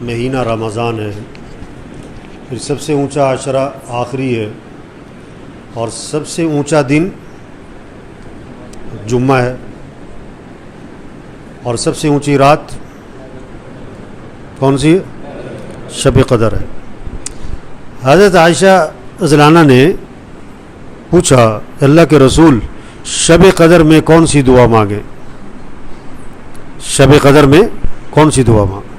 مہینہ رمضان ہے، پھر سب سے اونچا عشرہ آخری ہے، اور سب سے اونچا دن جمعہ ہے، اور سب سے اونچی رات کون سی ہے؟ شب قدر ہے۔ حضرت عائشہ رضی اللہ عنہا نے پوچھا اللہ کے رسول شب قدر میں کون سی دعا مانگے؟ شب قدر میں کون سی دعا مانگے؟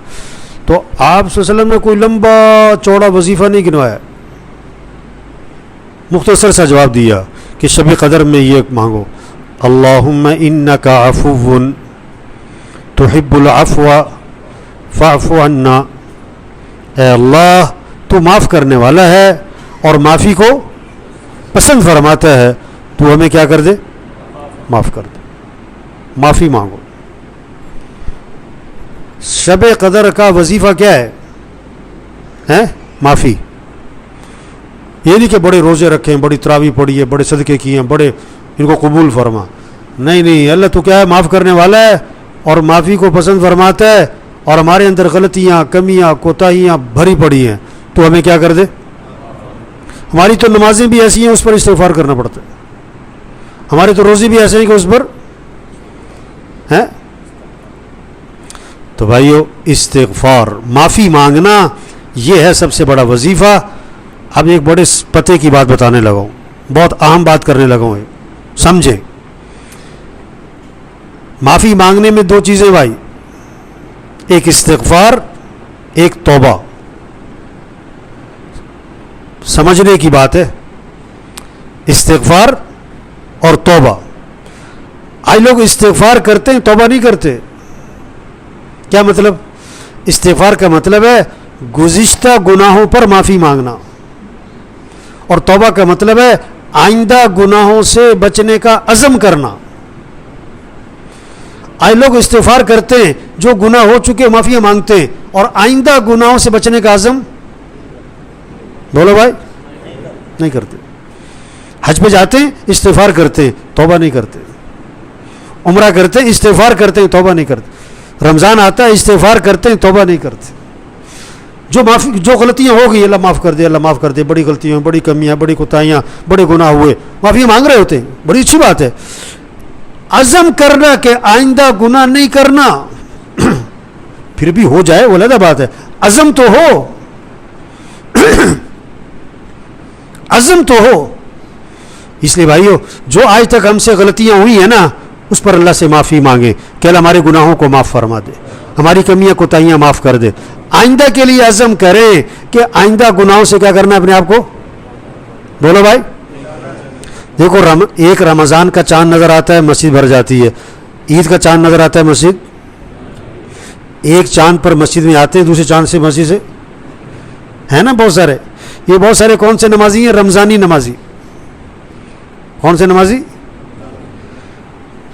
تو آپ صلی اللہ علیہ وسلم نے کوئی لمبا چوڑا وظیفہ نہیں گنوایا، مختصر سا جواب دیا کہ شب قدر میں یہ مانگو، اللہم انک عفو تحب العفو فاعف عنا، اے اللہ تو معاف کرنے والا ہے اور معافی کو پسند فرماتا ہے، تو ہمیں کیا کر دے؟ معاف کر دے، معافی مانگو۔ شب قدر کا وظیفہ کیا ہے؟ معافی۔ یہ نہیں کہ بڑے روزے رکھیں، بڑی تراویح پڑھی ہے، بڑے صدقے کیے ہیں، بڑے ان کو قبول فرما، نہیں، اللہ تو کیا ہے؟ معاف کرنے والا ہے اور معافی کو پسند فرماتا ہے، اور ہمارے اندر غلطیاں، کمیاں، کوتاہیاں بھری پڑی ہیں، تو ہمیں کیا کر دے؟ ہماری تو نمازیں بھی ایسی ہیں اس پر استغفار کرنا پڑتا ہے، ہمارے تو روزے بھی ایسے ہیں کہ اس پر ہیں۔ تو بھائیو استغفار، معافی مانگنا، یہ ہے سب سے بڑا وظیفہ۔ اب ایک بڑے پتے کی بات بتانے لگا ہوں، بہت اہم بات کرنے لگا ہوں، سمجھیں۔ معافی مانگنے میں دو چیزیں بھائی، ایک استغفار، ایک توبہ۔ سمجھنے کی بات ہے، استغفار اور توبہ۔ آج لوگ استغفار کرتے ہیں، توبہ نہیں کرتے۔ کیا مطلب؟ استغفار کا مطلب ہے گزشتہ گناہوں پر معافی مانگنا، اور توبہ کا مطلب ہے آئندہ گناہوں سے بچنے کا عزم کرنا۔ آج لوگ استغفار کرتے ہیں، جو گناہ ہو چکے معافیاں مانگتے ہیں، اور آئندہ گناہوں سے بچنے کا عزم بولو بھائی نہیں کرتے۔ حج پہ جاتے ہیں، استغفار کرتے ہیں، توبہ نہیں کرتے۔ عمرہ کرتے ہیں، استغفار کرتے ہیں، توبہ نہیں کرتے۔ رمضان آتا ہے، استغفار کرتے ہیں، توبہ نہیں کرتے۔ جو غلطیاں ہو گئی اللہ معاف کر دے، اللہ معاف کر دے، بڑی غلطیاں، بڑی کمیاں، بڑی کوتاہیاں، بڑے گناہ ہوئے، معافی مانگ رہے ہوتے ہیں، بڑی اچھی بات ہے۔ عزم کرنا کہ آئندہ گناہ نہیں کرنا، پھر بھی ہو جائے وہ علیحدہ بات ہے، عزم تو ہو، عزم تو ہو۔ اس لیے بھائیو، جو آج تک ہم سے غلطیاں ہوئی ہیں نا، اس پر اللہ سے معافی مانگے کہ اللہ ہمارے گناہوں کو معاف فرما دے، ہماری کمیاں کوتاہیاں معاف کر دے۔ آئندہ کے لیے عزم کریں کہ آئندہ گناہوں سے کیا کرنا ہے اپنے آپ کو، بولو بھائی۔ دیکھو ایک رمضان کا چاند نظر آتا ہے، مسجد بھر جاتی ہے۔ عید کا چاند نظر آتا ہے، مسجد، ایک چاند پر مسجد میں آتے ہیں، دوسرے چاند سے مسجد سے ہے نا بہت سارے۔ یہ بہت سارے کون سے نمازی ہیں؟ رمضانی نمازی۔ کون سے نمازی؟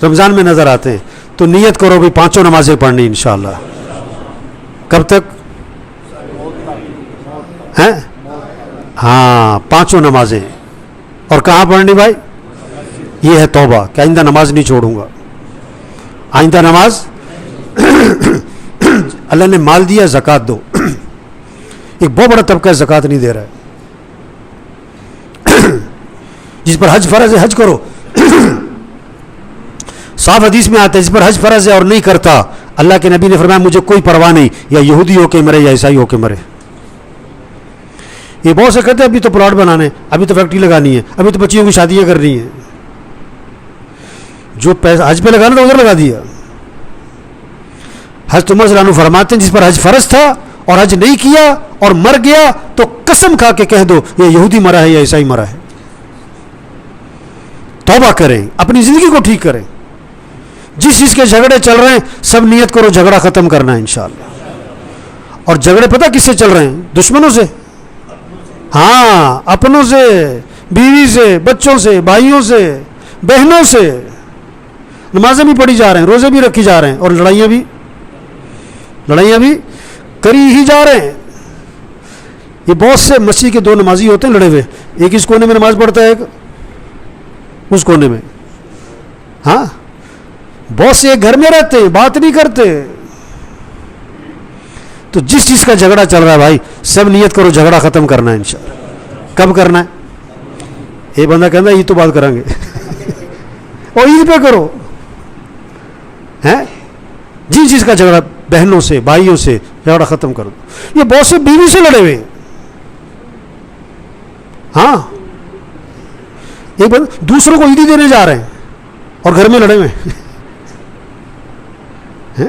رمضان میں نظر آتے ہیں۔ تو نیت کرو بھی 5 نمازیں پڑھنی انشاءاللہ۔ کب تک؟ ہیں؟ ہاں 5 نمازیں۔ اور کہاں پڑھنی بھائی؟ یہ ہے توبہ کہ آئندہ نماز نہیں چھوڑوں گا، آئندہ نماز۔ اللہ نے مال دیا، زکوٰۃ دو۔ ایک بہت بڑا طبقہ زکوٰۃ نہیں دے رہا ہے۔ جس پر حج فرض ہے حج کرو، صاف حدیث میں آتا ہے جس پر حج فرض ہے اور نہیں کرتا، اللہ کے نبی نے فرمایا مجھے کوئی پرواہ نہیں، یا یہودی ہو کے مرے یا عیسائی ہو کے مرے۔ یہ بہت سے کہتے ہیں ابھی تو پلاٹ بنانے، ابھی تو فیکٹری لگانی ہے، ابھی تو بچیوں کی شادیاں کرنی ہیں۔ جو پیسہ حج پہ لگانا تھا ادھر لگا دیا۔ حضرت عمر رضی اللہ عنہ فرماتے ہیں جس پر حج فرض تھا اور حج نہیں کیا اور مر گیا تو قسم کھا کے کہہ دو یہ یہودی مرا ہے یا عیسائی مرا ہے۔ توبہ کریں، اپنی زندگی کو ٹھیک کریں۔ جس چیز کے جھگڑے چل رہے ہیں سب نیت کرو جھگڑا ختم کرنا ہے انشاءاللہ۔ اور جھگڑے پتہ کس سے چل رہے ہیں؟ دشمنوں سے، ہاں اپنوں سے، بیوی سے، بچوں سے، بھائیوں سے، بہنوں سے۔ نمازیں بھی پڑھی جا رہے ہیں، روزے بھی رکھی جا رہے ہیں، اور لڑائیاں بھی کری ہی جا رہے ہیں۔ یہ بہت سے مسجد کے 2 نمازی ہوتے ہیں لڑے ہوئے، ایک اس کونے میں نماز پڑھتا ہے، ایک اس کونے میں۔ ہاں بہت سے گھر میں رہتے ہیں، بات نہیں کرتے۔ تو جس چیز کا جھگڑا چل رہا ہے بھائی سب نیت کرو جھگڑا ختم کرنا ہے انشاءاللہ. کب کرنا ہے؟ ایک بندہ کہنا عید تو بات کریں گے اور عید پہ کرو. جن چیز کا جھگڑا بہنوں سے بھائیوں سے جھگڑا ختم کر دو. یہ بہت سے بیوی سے لڑے ہوئے. ہاں ایک بندہ دوسروں کو عیدی دینے جا رہے ہیں اور گھر میں لڑے ہوئے ہیں.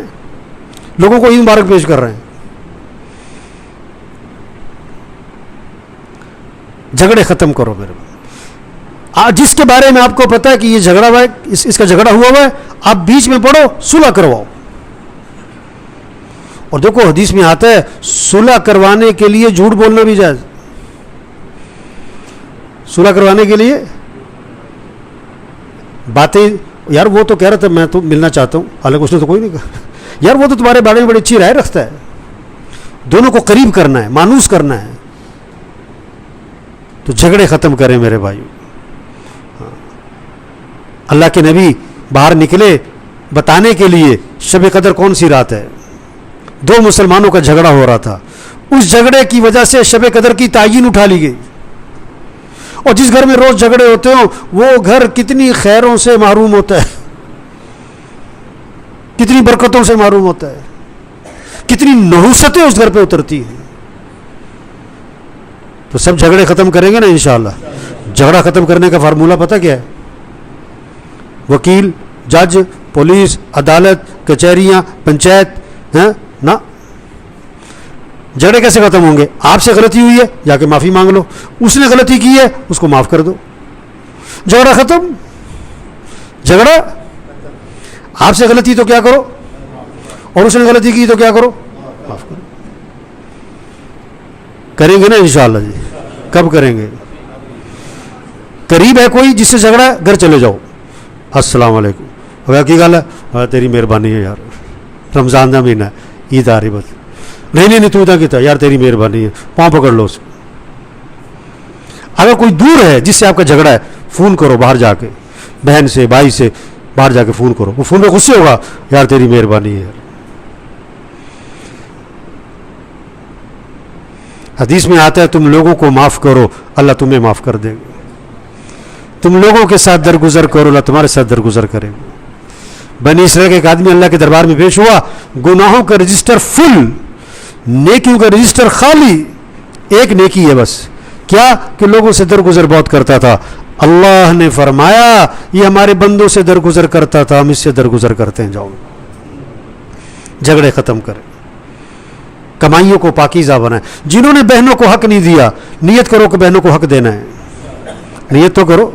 لوگوں کو عید مبارک پیش کر رہے ہیں. جھگڑے ختم کرو میرے بھائی. جس کے بارے میں آپ کو پتا ہے کہ یہ جھگڑا ہوا ہے, اس کا جھگڑا ہوا ہے, آپ بیچ میں پڑھو, صلح کرواؤ. اور دیکھو حدیث میں آتا ہے صلح کروانے کے لیے جھوٹ بولنا بھی جائز. صلح کروانے کے لیے باتیں, یار وہ تو کہہ رہا تھا میں تو ملنا چاہتا ہوں, حالانکہ اس نے تو کوئی نہیں کہا. یار وہ تو تمہارے بارے میں بڑی اچھی رائے رکھتا ہے. دونوں کو قریب کرنا ہے, مانوس کرنا ہے. تو جھگڑے ختم کریں میرے بھائیو. اللہ کے نبی باہر نکلے بتانے کے لیے شب قدر کون سی رات ہے. دو مسلمانوں کا جھگڑا ہو رہا تھا, اس جھگڑے کی وجہ سے شب قدر کی تعین اٹھا لی گئی. اور جس گھر میں روز جھگڑے ہوتے ہوں وہ گھر کتنی خیروں سے محروم ہوتا ہے, کتنی برکتوں سے محروم ہوتا ہے, کتنی نحوستیں اس گھر پہ اترتی ہیں. تو سب جھگڑے ختم کریں گے نا انشاءاللہ. جھگڑا ختم کرنے کا فارمولہ پتہ کیا ہے؟ وکیل, جج, پولیس, عدالت, کچہریاں, پنچایت نا. جھگڑے کیسے ختم ہوں گے؟ آپ سے غلطی ہوئی ہے جا کے معافی مانگ لو, اس نے غلطی کی ہے اس کو معاف کر دو, جھگڑا ختم. جھگڑا آپ سے غلطی تو کیا کرو, اور اس نے غلطی کی تو کیا کرو, معاف کرو. کریں گے نا انشاءاللہ جی. کب کریں گے؟ قریب ہے کوئی جس سے جھگڑا ہے, گھر چلے جاؤ, السلام علیکم, کی گل ہے, تیری مہربانی ہے یار, رمضان کا مہینہ ہے, عید آ رہی, بس نہیں تو کہتا یار تیری مہربانی ہے, پاؤں پکڑ لو اس کو. اگر کوئی دور ہے جس سے آپ کا جھگڑا ہے, فون کرو باہر جا کے, بہن سے بھائی سے باہر جا کے فون کرو. وہ فون پہ غصے ہوگا, یار تیری مہربانی ہے. حدیث میں آتا ہے تم لوگوں کو معاف کرو اللہ تمہیں معاف کر دے گا. تم لوگوں کے ساتھ درگزر کرو اللہ تمہارے ساتھ درگزر کرے گا. بنی اسرائیل کا ایک آدمی اللہ کے دربار میں پیش ہوا, گناہوں کا رجسٹر فل, نیکیوں کا رجسٹر خالی. ایک نیکی ہے بس, کیا کہ لوگوں سے درگزر بہت کرتا تھا. اللہ نے فرمایا یہ ہمارے بندوں سے درگزر کرتا تھا, ہم اس سے درگزر کرتے ہیں. جاؤ جھگڑے ختم کریں, کمائیوں کو پاکیزہ بنائیں. جنہوں نے بہنوں کو حق نہیں دیا, نیت کرو کہ بہنوں کو حق دینا ہے. نیت تو کرو.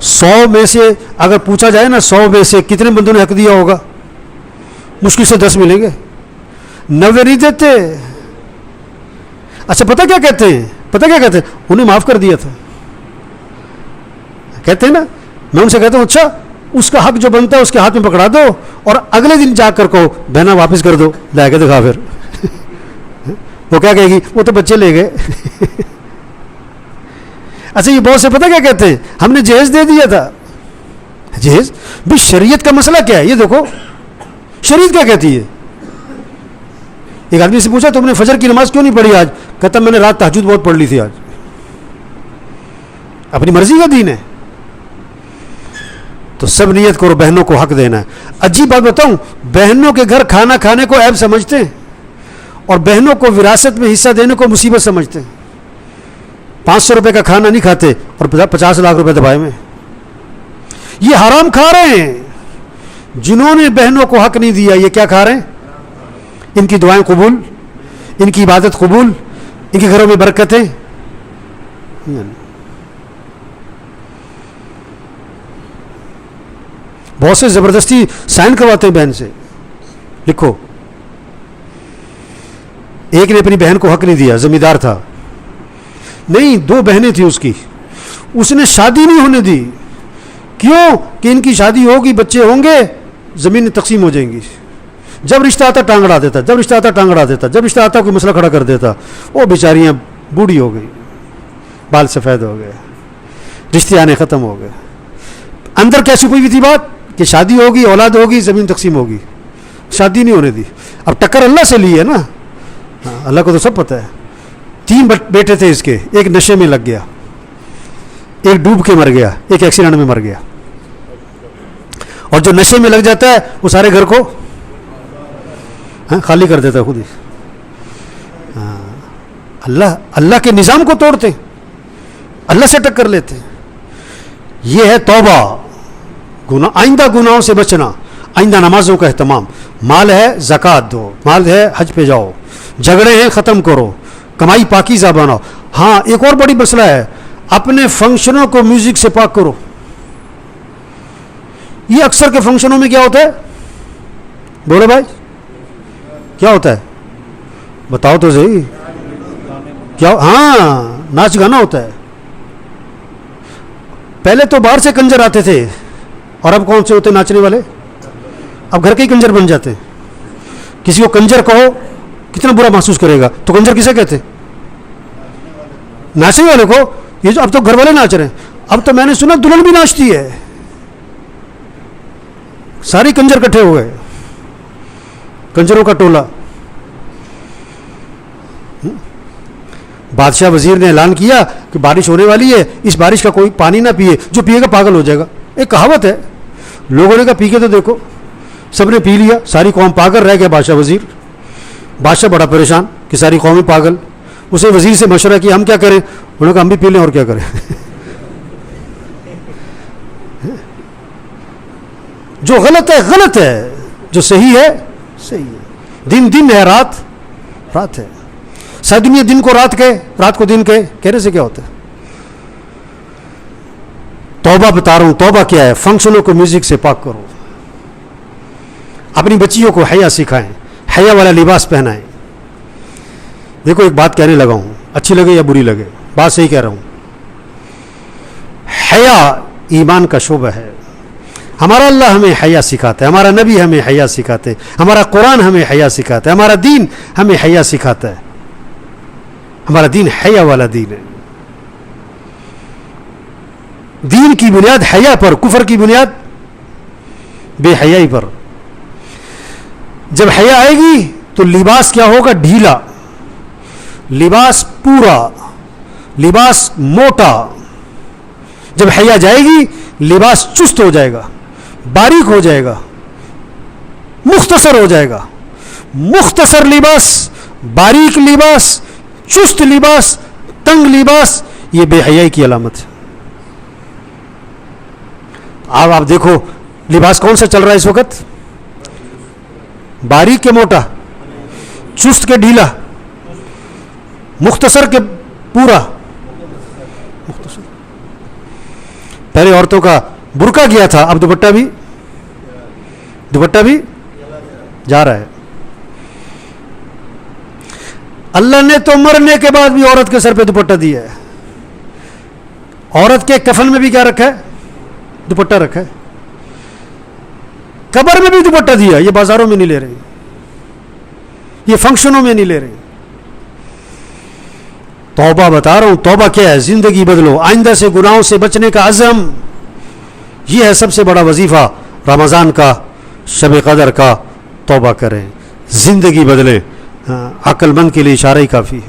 100 میں سے اگر پوچھا جائے نا, 100 میں سے کتنے بندوں نے حق دیا ہوگا؟ مشکل سے 10 ملیں گے, 90 نہیں دیتے. اچھا پتہ کیا کہتے ہیں, انہیں معاف کر دیا تھا کہتے ہیں نا. میں ان سے کہتا ہوں اچھا اس کا حق جو بنتا ہے اس کے ہاتھ میں پکڑا دو اور اگلے دن جا کر کہو بہنا واپس کر دو, لا کے دکھا. پھر وہ کیا کہے گی, وہ تو بچے لے گئے. اچھا یہ بہت سے پتہ کیا کہتے ہیں, ہم نے جہیز دے دیا تھا. جہیز بھی شریعت کا مسئلہ کیا ہے یہ دیکھو, شریعت کیا کہتی ہے. ایک آدمی سے پوچھا تم نے فجر کی نماز کیوں نہیں پڑھی آج؟ کہتا میں نے رات تہجد بہت پڑھ لی تھی آج. اپنی مرضی کا دین ہے. تو سب نیت کرو بہنوں کو حق دینا ہے. عجیب بات بتاؤں, بہنوں کے گھر کھانا کھانے کو عیب سمجھتے ہیں اور بہنوں کو وراثت میں حصہ دینے کو مصیبت سمجھتے ہیں. 500 روپے کا کھانا نہیں کھاتے اور 50 لاکھ روپے دبائے میں. یہ حرام کھا رہے ہیں. جنہوں نے بہنوں کو حق نہیں دیا یہ کیا کھا رہے ہیں؟ ان کی دعائیں قبول, ان کی عبادت قبول, ان کے گھروں میں برکتیں. بہت سے زبردستی سائن کرواتے ہیں بہن سے. لکھو, ایک نے اپنی بہن کو حق نہیں دیا, زمیندار تھا, نہیں 2 بہنیں تھیں اس کی, اس نے شادی نہیں ہونے دی. کیوں کہ ان کی شادی ہوگی, بچے ہوں گے, زمین تقسیم ہو جائیں گی. جب رشتہ آتا ٹانگ اڑا دیتا, جب رشتہ آتا ٹانگ اڑا دیتا, جب رشتہ آتا کوئی مسئلہ کھڑا کر دیتا. وہ بیچاریاں بوڑھی ہو گئی, بال سفید ہو گئے, رشتے آنے ختم ہو گئے. اندر کیا چھپی ہوئی تھی بات کہ شادی ہوگی, اولاد ہوگی, زمین تقسیم ہوگی. شادی نہیں ہونے دی. اب ٹکر اللہ سے لی ہے نا, اللہ کو تو سب پتہ ہے. 3 بیٹے تھے اس کے, ایک نشے میں لگ گیا, ایک ڈوب کے مر گیا, ایک ایکسیڈنٹ میں مر گیا. اور جو نشے میں لگ جاتا ہے وہ سارے گھر کو خالی کر دیتا ہے خود ہی. اللہ کے نظام کو توڑتے, اللہ سے ٹکر لیتے. یہ ہے توبہ, آئندہ گناہوں سے بچنا, آئندہ نمازوں کا اہتمام. مال ہے زکوٰۃ دو, مال ہے حج پہ جاؤ, جھگڑے ہیں ختم کرو, کمائی پاکیزہ بناؤ. ہاں ایک اور بڑی مسئلہ ہے, اپنے فنکشنوں کو میوزک سے پاک کرو. یہ اکثر کے فنکشنوں میں کیا ہوتا ہے, بولو بھائی کیا ہوتا ہے, بتاؤ تو صحیح کیا. ہاں ناچ گانا ہوتا ہے. پہلے تو باہر سے کنجر آتے تھے, اور اب کون سے ہوتے ناچنے والے, اب گھر کے ہی کنجر بن جاتے ہیں. کسی کو کنجر کہو کتنا برا محسوس کرے گا. تو کنجر کسے کہتے, ناچنے والے کو. یہ جو اب تو گھر والے ناچ رہے ہیں, اب تو میں نے سنا دلہن بھی ناچتی ہے. ساری کنجر کٹھے ہوئے, کنجروں کا ٹولہ. بادشاہ وزیر نے اعلان کیا کہ بارش ہونے والی ہے, اس بارش کا کوئی پانی نہ پیے, جو پیے گا پاگل ہو جائے گا. ایک کہاوت ہے. لوگوں نے کہا پی کے تو دیکھو, سب نے پی لیا, ساری قوم پاگل رہ گیا. بادشاہ وزیر, بادشاہ بڑا پریشان کہ ساری قوم پاگل. اسے وزیر سے مشورہ کیا ہم کیا کریں. انہوں نے کہا ہم بھی پی لیں اور کیا کریں. جو غلط ہے غلط ہے, جو صحیح ہے صحیح ہے. دن دن ہے, رات رات ہے. ساری دنیا دن کو رات کہے, رات کو دن کہنے سے کیا ہوتا ہے. توبہ بتا رہا ہوں, توبہ کیا ہے. فنکشنوں کو میوزک سے پاک کرو. اپنی بچیوں کو حیا سکھائیں, حیا والا لباس پہنائیں. دیکھو ایک بات کہنے لگا ہوں, اچھی لگے یا بری لگے, بات صحیح کہہ رہا ہوں. حیا ایمان کا شعبہ ہے. ہمارا اللہ ہمیں حیا سکھاتا ہے, ہمارا نبی ہمیں حیا سکھاتے, ہمارا قرآن ہمیں حیا سکھاتا ہے, ہمارا دین ہمیں حیا سکھاتا ہے. ہمارا دین حیا والا دین ہے. دین کی بنیاد حیا پر, کفر کی بنیاد بے حیائی پر. جب حیا آئے گی تو لباس کیا ہوگا, ڈھیلا, لباس پورا, لباس موٹا. جب حیا جائے گی لباس چست ہو جائے گا, باریک ہو جائے گا, مختصر ہو جائے گا. مختصر لباس, باریک لباس, چست لباس, تنگ لباس, یہ بے حیائی کی علامت ہے. اب آپ دیکھو لباس کون سا چل رہا ہے اس وقت, باریک کے موٹا, چست کے ڈھیلا, مختصر کے پورا. مختصر. پہلے عورتوں کا برقع گیا تھا, اب دوپٹہ بھی جا رہا ہے. اللہ نے تو مرنے کے بعد بھی عورت کے سر پہ دوپٹہ دیا ہے. عورت کے کفن میں بھی کیا رکھا ہے, دوپٹہ رکھا ہے. قبر میں بھی دوپٹہ دیا. یہ بازاروں میں نہیں لے رہے, یہ فنکشنوں میں نہیں لے رہے. توبہ بتا رہا ہوں, توبہ کیا ہے, زندگی بدلو, آئندہ سے گناہوں سے بچنے کا عزم. یہ ہے سب سے بڑا وظیفہ رمضان کا, شب قدر کا. توبہ کریں, زندگی بدلیں. عقل مند کے لیے اشارہ ہی کافی ہے.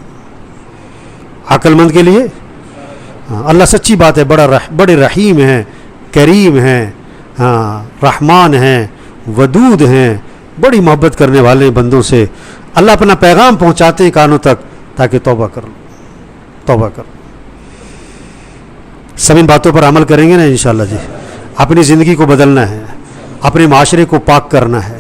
عقل مند کے لیے اللہ سچی بات ہے, بڑے رحیم ہیں, کریم ہیں, رحمان ہیں, ودود ہیں, بڑی محبت کرنے والے بندوں سے. اللہ اپنا پیغام پہنچاتے ہیں کانوں تک تاکہ توبہ کر لو, توبہ کر. سب ان باتوں پر عمل کریں گے نا انشاءاللہ جی. اپنی زندگی کو بدلنا ہے, اپنے معاشرے کو پاک کرنا ہے.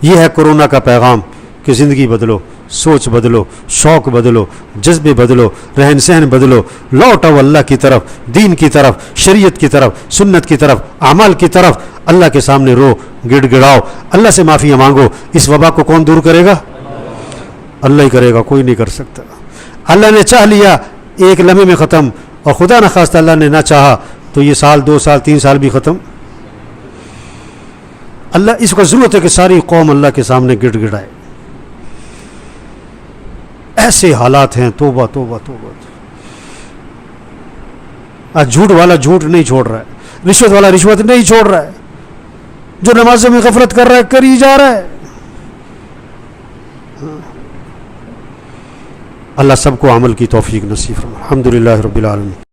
یہ ہے کورونا کا پیغام کہ زندگی بدلو, سوچ بدلو, شوق بدلو, جذبے بدلو, رہن سہن بدلو. لوٹو اللہ کی طرف, دین کی طرف, شریعت کی طرف, سنت کی طرف, اعمال کی طرف. اللہ کے سامنے رو, گڑ گڑاؤ, اللہ سے معافیاں مانگو. اس وبا کو کون دور کرے گا, اللہ ہی کرے گا, کوئی نہیں کر سکتا. اللہ نے چاہ لیا ایک لمحے میں ختم, اور خدا نخواستہ اللہ نے نہ چاہا تو یہ سال, 2 سال, 3 سال بھی ختم. اللہ اس کو ضرورت ہے کہ ساری قوم اللہ کے سامنے گڑ گڑائے. ایسے حالات ہیں, توبہ توبہ توبہ. آج جھوٹ والا جھوٹ نہیں چھوڑ رہا ہے, رشوت والا رشوت نہیں چھوڑ رہا ہے, جو نمازوں میں غفلت کر رہا ہے کر ہی جا رہا ہے. اللہ سب کو عمل کی توفیق نصیب فرمائے. الحمدللہ رب العالمین.